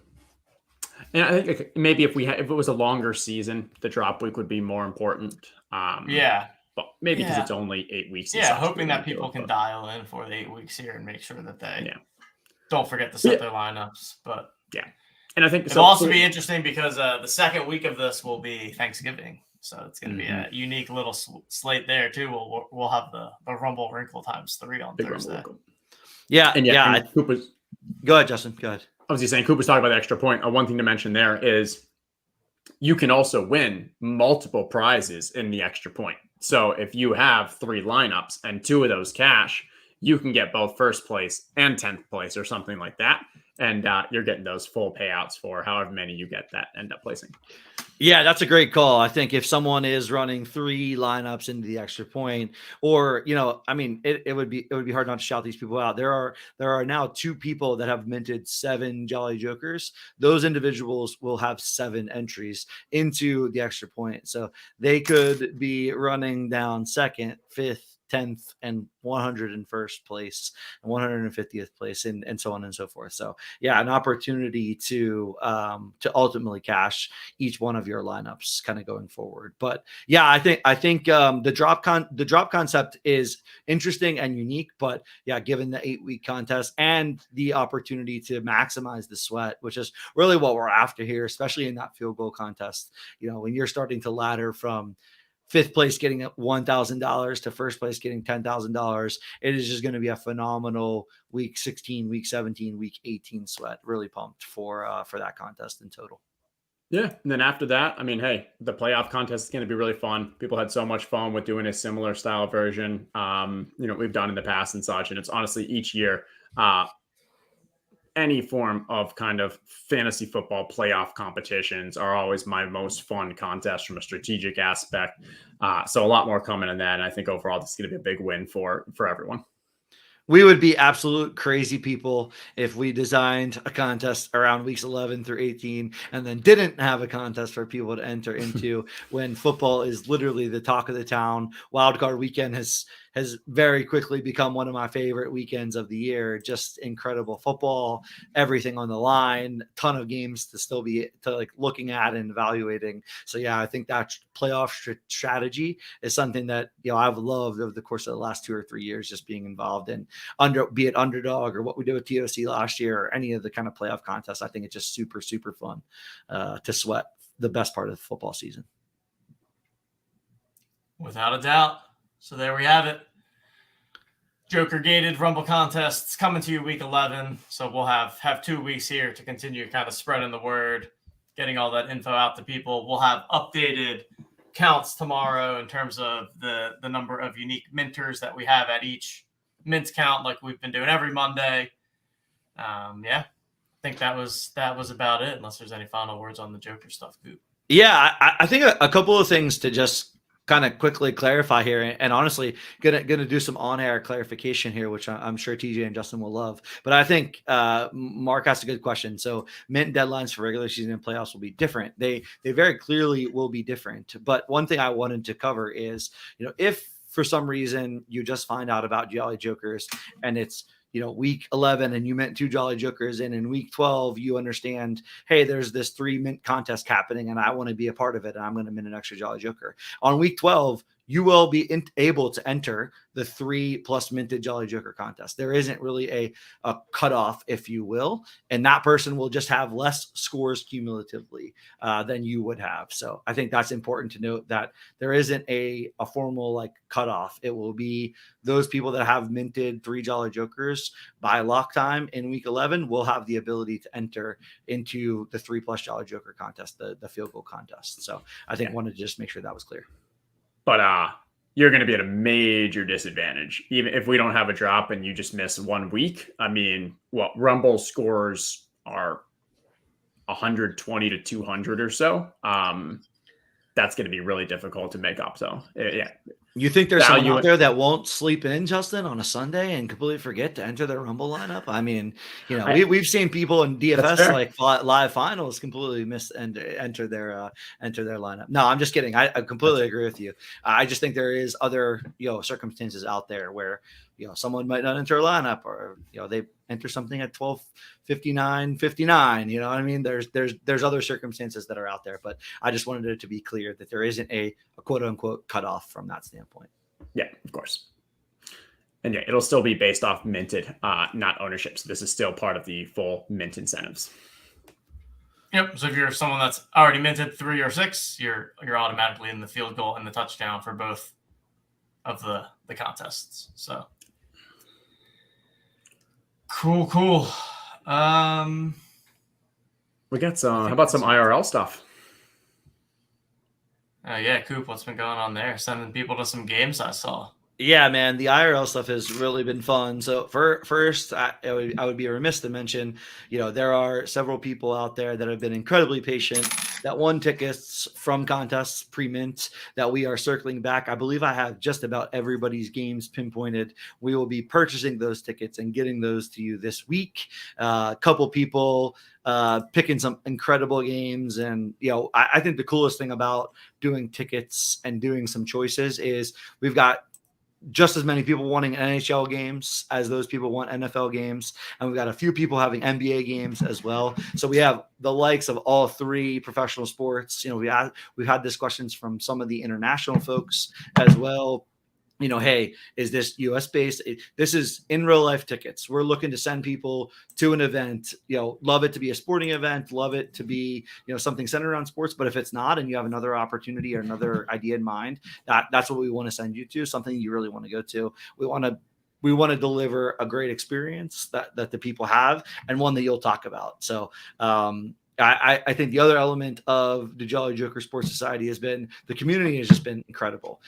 C: And I think maybe if it was a longer season, the drop week would be more important. But maybe because it's only 8 weeks.
B: Yeah, hoping that people can dial in for the 8 weeks here and make sure that they don't forget to set their lineups. But
C: and I think
B: it'll also be interesting because the second week of this will be Thanksgiving. So it's going to be a unique little slate there too. We'll have the Rumble Wrinkle times 3 on Thursday.
C: And Cooper's.
A: Go ahead, Justin. Go ahead.
C: I was just saying, Cooper's talking about the extra point. One thing to mention there is you can also win multiple prizes in the extra point. So if you have 3 lineups and 2 of those cash, you can get both first place and 10th place or something like that. And you're getting those full payouts for however many you get that end up placing.
A: Yeah, that's a great call. I think if someone is running 3 lineups into the extra point, or it would be hard not to shout these people out. There are now 2 people that have minted 7 Jolly Jokers. Those individuals will have 7 entries into the extra point, so they could be running down 2nd, 5th, 10th, and 101st place and 150th place, and so on and so forth. So yeah, an opportunity to ultimately cash each one of your lineups kind of going forward. But yeah, I think the drop concept is interesting and unique, but yeah, given the 8-week contest and the opportunity to maximize the sweat, which is really what we're after here, especially in that field goal contest, when you're starting to ladder from 5th place getting $1,000 to 1st place getting $10,000. It is just going to be a phenomenal week 16, week 17, week 18 sweat. Really pumped for that contest in total.
C: Yeah. And then after that, hey, the playoff contest is going to be really fun. People had so much fun with doing a similar style version, we've done in the past and such. And it's honestly each year, any form of kind of fantasy football playoff competitions are always my most fun contest from a strategic aspect. So a lot more coming in that. And I think overall, this is going to be a big win for everyone.
A: We would be absolute crazy people if we designed a contest around weeks 11 through 18 and then didn't have a contest for people to enter into when football is literally the talk of the town. Wildcard weekend has very quickly become one of my favorite weekends of the year. Just incredible football, everything on the line, ton of games to still be like looking at and evaluating. So yeah, I think that playoff strategy is something that, I've loved over the course of the last 2 or 3 years, just being involved in be it underdog or what we did with TOC last year or any of the kind of playoff contests. I think it's just super, super fun to sweat the best part of the football season.
B: Without a doubt. So there we have it. Joker gated Rumble contests coming to you week 11. So we'll have 2 weeks here to continue kind of spreading the word, getting all that info out to people. We'll have updated counts tomorrow in terms of the number of unique minters that we have at each mint count, like we've been doing every Monday. I think that was about it, unless there's any final words on the Joker stuff, Coop.
A: Yeah, I think a couple of things to just kind of quickly clarify here, and honestly, gonna do some on-air clarification here, which I'm sure TJ and Justin will love. But I think Mark asked a good question. So mint deadlines for regular season and playoffs will be different. They very clearly will be different. But one thing I wanted to cover is, if for some reason you just find out about Jolly Jokers and it's week 11 and you mint 2 Jolly Jokers, and in week 12 you understand, hey, there's this 3 mint contest happening and I want to be a part of it and I'm going to mint an extra Jolly Joker. On week 12, you will be able to enter the 3+ minted Jolly Joker contest. There isn't really a cutoff, if you will, and that person will just have less scores cumulatively than you would have. So I think that's important to note, that there isn't a formal like cutoff. It will be those people that have minted 3 Jolly Jokers by lock time in week 11 will have the ability to enter into the 3+ Jolly Joker contest, the field goal contest. So I think wanted to just make sure that was clear.
C: But you're going to be at a major disadvantage, even if we don't have a drop and you just miss 1 week. I mean, Rumble scores are 120 to 200 or so. That's going to be really difficult to make up. So, yeah.
A: You think there's someone out there that won't sleep in, Justin, on a Sunday and completely forget to enter their Rumble lineup? I mean, we've seen people in DFS like live finals completely miss and enter their lineup. No, I'm just kidding. I completely agree with you. I just think there is other circumstances out there where someone might not enter a lineup, or they enter something at 12:59. You know what I mean? There's other circumstances that are out there, but I just wanted it to be clear that there isn't a quote unquote cutoff from that standpoint.
C: Yeah, of course. And yeah, it'll still be based off minted, not ownership. So this is still part of the full mint incentives.
B: Yep. So if you're someone that's already minted 3 or 6, you're automatically in the field goal and the touchdown for both of the contests. So cool.
C: We got some. How about some IRL stuff?
B: Yeah, Coop, what's been going on there? Sending people to some games I saw.
A: Yeah, man, the IRL stuff has really been fun. So first, I would be remiss to mention, there are several people out there that have been incredibly patient that won tickets from contests pre-mint that we are circling back. I believe I have just about everybody's games pinpointed. We will be purchasing those tickets and getting those to you this week. A couple people picking some incredible games. And, I think the coolest thing about doing tickets and doing some choices is we've got just as many people wanting NHL games as those people want NFL games. And we've got a few people having NBA games as well. So we have the likes of all 3 professional sports. We've had discussions from some of the international folks as well. Hey, is this US based? This is in real life tickets. We're looking to send people to an event, love it to be a sporting event, love it to be, something centered around sports. But if it's not, and you have another opportunity or another idea in mind, that's what we want to send you to, something you really want to go to. We want to deliver a great experience that the people have, and one that you'll talk about. So, I think the other element of the Jolly Joker Sports Society has been the community has just been incredible.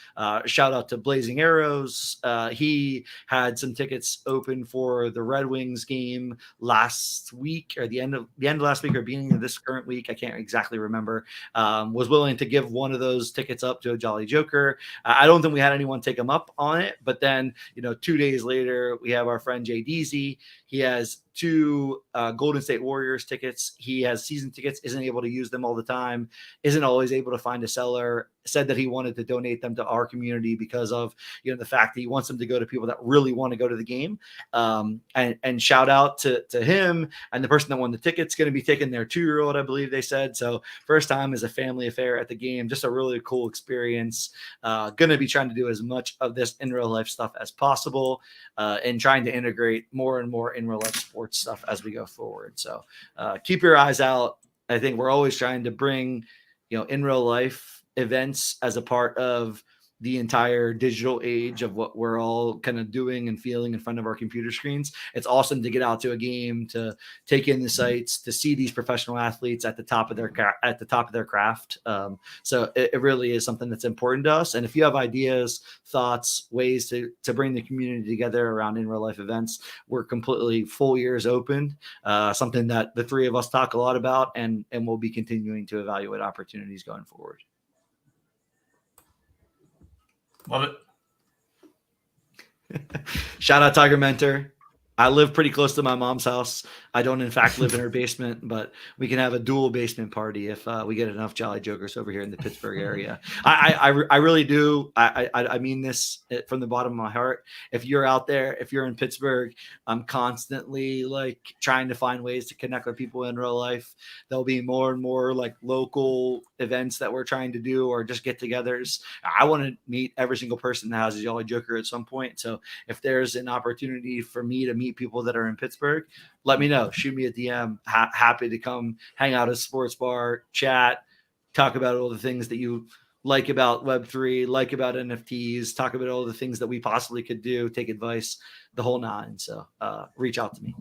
A: Shout out to Blazing Arrows. He had some tickets open for the Red Wings game last week, or the end of last week, or beginning of this current week. I can't exactly remember. Was willing to give one of those tickets up to a Jolly Joker. I don't think we had anyone take him up on it, but then 2 days later, we have our friend Jay Deasy. He has 2 Golden State Warriors tickets. He has season tickets, isn't able to use them all the time, isn't always able to find a seller, said that he wanted to donate them to our community because of the fact that he wants them to go to people that really want to go to the game. And shout out to him, and the person that won the tickets going to be taking their 2-year-old, I believe they said. So first time as a family affair at the game, just a really cool experience. Going to be trying to do as much of this in real life stuff as possible, and trying to integrate more and more in real life sports stuff as we go forward. So keep your eyes out. I think we're always trying to bring, in real life events as a part of the entire digital age of what we're all kind of doing and feeling in front of our computer screens. It's awesome to get out to a game, to take in the sights, to see these professional athletes at the top of their craft. So it really is something that's important to us. And if you have ideas, thoughts, ways to bring the community together around in real life events, we're completely full ears open. Something that the 3 of us talk a lot about, and we'll be continuing to evaluate opportunities going forward.
B: Love
A: it. Shout out Tiger Mentor. I live pretty close to my mom's house. I don't, in fact, live in her basement, but we can have a dual basement party if we get enough Jolly Jokers over here in the Pittsburgh area. I really do. I mean this from the bottom of my heart. If you're out there, if you're in Pittsburgh, I'm constantly trying to find ways to connect with people in real life. There'll be more and more local events that we're trying to do, or just get-togethers. I want to meet every single person that has a Jolly Joker at some point. So if there's an opportunity for me to meet people that are in Pittsburgh, let me know. Shoot me a DM. Happy to come hang out at a sports bar, chat, talk about all the things that you like about Web3, like about NFTs, talk about all the things that we possibly could do, take advice, the whole 9. So reach out to me.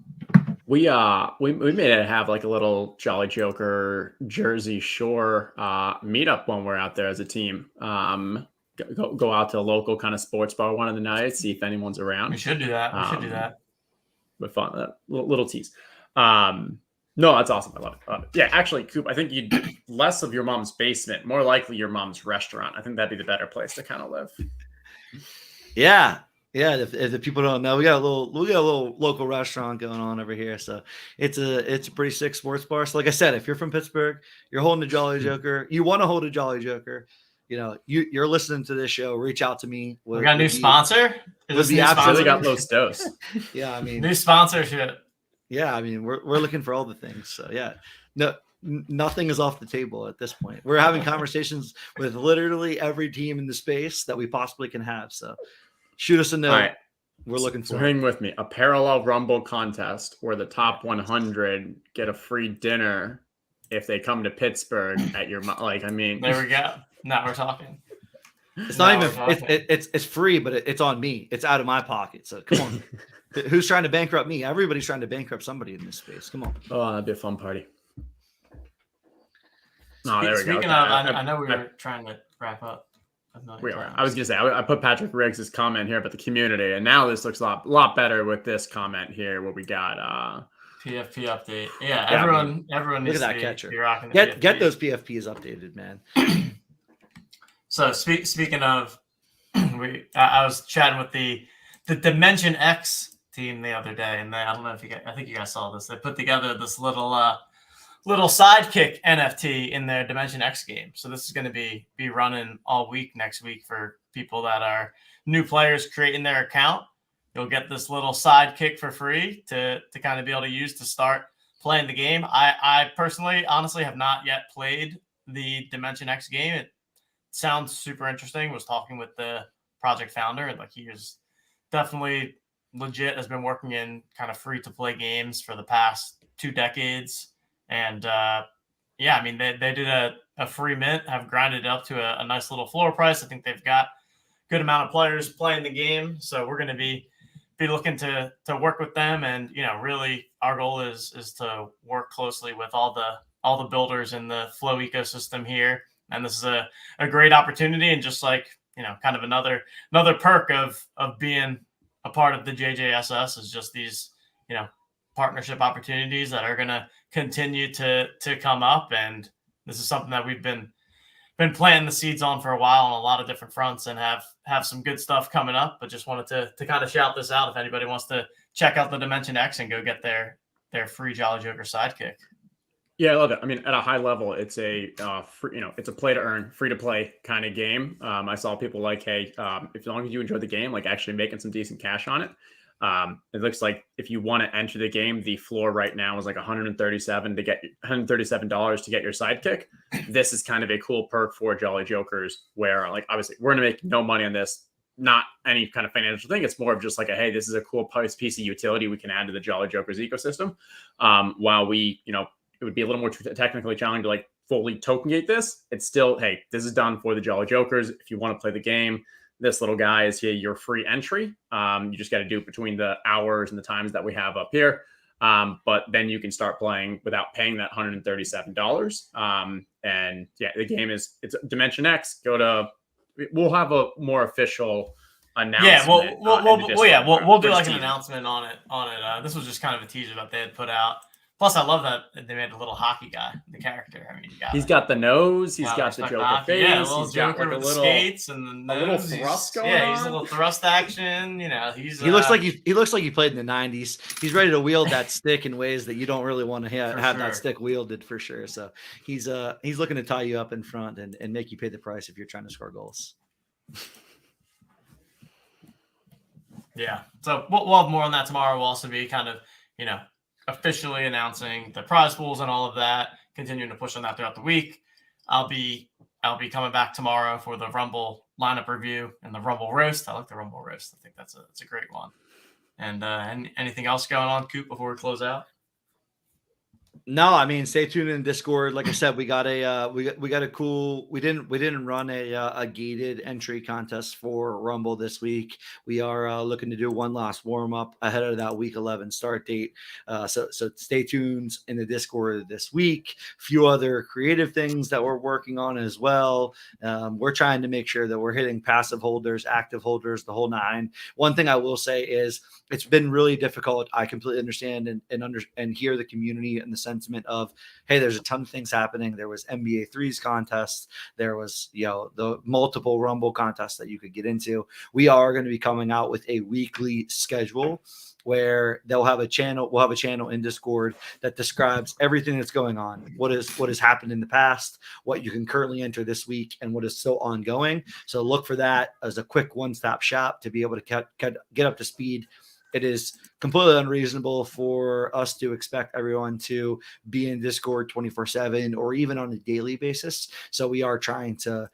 C: We made it have a little Jolly Joker Jersey Shore meetup when we're out there as a team. Go out to a local kind of sports bar one of the nights, see if anyone's around.
B: We should do that.
C: But fun, little tease. No, that's awesome. I love it. Yeah, actually, Coop, I think you'd less of your mom's basement, more likely your mom's restaurant. I think that'd be the better place to kind of live.
A: Yeah. If the people don't know, we got a little local restaurant going on over here. So it's a pretty sick sports bar. So like I said, if you're from Pittsburgh, you're holding a Jolly Joker, you want to hold a Jolly Joker, you're listening to this show, reach out to me.
B: We got a new sponsor.
C: We got Los Dos.
A: Yeah, I mean,
B: new sponsorship.
A: Yeah, I mean, we're looking for all the things. So yeah, no, nothing is off the table at this point. We're having conversations with literally every team in the space that we possibly can have. So shoot us a note.
C: Right.
A: We're looking for.
C: So hang with me. A parallel Rumble contest where the top 100 get a free dinner if they come to Pittsburgh at your there
B: we go. Now we're talking.
A: It's not even. It's free, but it's on me. It's out of my pocket. So come on. Who's trying to bankrupt me? Everybody's trying to bankrupt somebody in this space. Come on.
C: Oh, that'd be a fun party.
B: Speaking of, I know we were trying to wrap up.
C: I was gonna say I put Patrick Riggs' comment here about the community, and now this looks a lot better with this comment here where we got
B: PFP update. Yeah, everyone needs
A: look at that
B: to
A: catcher.
B: be rocking the
A: Get those PFPs updated, man.
B: So speaking of, I was chatting with the Dimension X team the other day, and I don't know if I think you guys saw this. They put together this little sidekick NFT in their Dimension X game. So this is going to be running all week next week for people that are new players creating their account. You'll get this little sidekick for free to kind of be able to use to start playing the game. I personally, honestly, have not yet played the Dimension X game. It sounds super interesting. Was talking with the project founder, and he is definitely legit, has been working in kind of free to play games for the past 2 decades. And I mean, they did a free mint, have grinded it up to a nice little floor price. I think they've got a good amount of players playing the game. So we're going to be looking to work with them. And, really our goal is to work closely with all all the builders in the Flow ecosystem here. And this is a great opportunity, and just like, kind of another perk of being a part of the JJSS is just these, partnership opportunities that are going to continue to come up. And this is something that we've been planting the seeds on for a while on a lot of different fronts, and have some good stuff coming up. But just wanted to kind of shout this out if anybody wants to check out the Dimension X and go get their free Jolly Joker sidekick.
C: Yeah, I love it. I mean, at a high level, it's a free, it's a play to earn, free to play kind of game. I saw people like, hey, if as long as you enjoy the game, like actually making some decent cash on it. It looks like if you want to enter the game, the floor right now is like $137 to get $137 to get your sidekick. This is kind of a cool perk for Jolly Jokers, where like obviously we're gonna make no money on this, not any kind of financial thing. It's more of just like hey, this is a cool piece of utility we can add to the Jolly Jokers ecosystem. While we, it would be a little more technically challenging to like fully token gate this. It's still, hey, this is done for the Jolly Jokers. If you want to play the game, this little guy is here, your free entry. You just got to do it between the hours and the times that we have up here. But then you can start playing without paying that $137. And yeah, the game it's Dimension X. We'll have a more official announcement.
B: We'll do like an announcement on it. This was just kind of a teaser that they had put out. Plus, I love that they made a little hockey guy, the character. I mean,
C: he's got the nose, he's got the Joker face,
B: yeah, a little
C: he's
B: Joker
C: got like
B: with the skates and the nose.
C: A little thrust going on.
B: Yeah, he's a little thrust action. He
A: looks like he played in the '90s. He's ready to wield that stick in ways that you don't really want to have that stick wielded for sure. So he's looking to tie you up in front and make you pay the price if you're trying to score goals.
B: Yeah, so we'll have more on that tomorrow. We'll also be kind of officially announcing the prize pools and all of that, continuing to push on that throughout the week. I'll be coming back tomorrow for the Rumble lineup review and the Rumble roast. I like the Rumble roast. I think that's a great one. And anything else going on, Coop, before we close out?
A: No, I mean, stay tuned in Discord. Like I said, we got a cool. We didn't run a gated entry contest for Rumble this week. We are looking to do one last warm up ahead of that week 11 start date. So stay tuned in the Discord this week. A few other creative things that we're working on as well. We're trying to make sure that we're hitting passive holders, active holders, the whole nine. One thing I will say is it's been really difficult. I completely understand and hear the community and the sentiment of, hey, there's a ton of things happening. There was NBA threes contest. There was, the multiple Rumble contests that you could get into. We are going to be coming out with a weekly schedule where we'll have a channel in Discord that describes everything that's going on, what has happened in the past, what you can currently enter this week, and what is still ongoing. So look for that as a quick one-stop shop to be able to get up to speed. It is completely unreasonable for us to expect everyone to be in Discord 24/7 or even on a daily basis. So we are trying to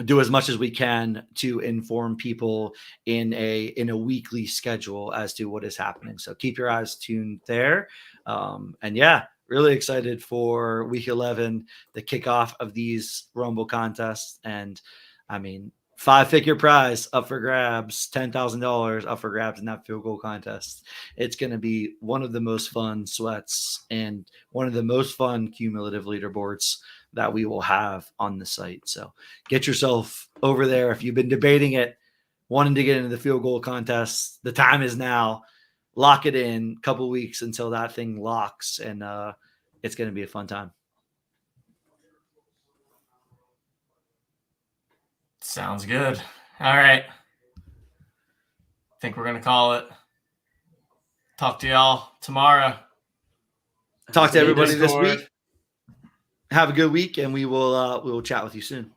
A: do as much as we can to inform people in a weekly schedule as to what is happening. So keep your eyes tuned there. And yeah, really excited for week 11, the kickoff of these Rumble contests. And I mean, 5-figure prize up for grabs, $10,000 up for grabs in that field goal contest. It's going to be one of the most fun sweats and one of the most fun cumulative leaderboards that we will have on the site. So get yourself over there. If you've been debating it, wanting to get into the field goal contest, the time is now. Lock it in. A couple weeks until that thing locks, and it's going to be a fun time.
B: Sounds good. All right. I think we're going to call it. Talk to y'all tomorrow.
A: Talk to everybody this week. Have a good week, and we will chat with you soon.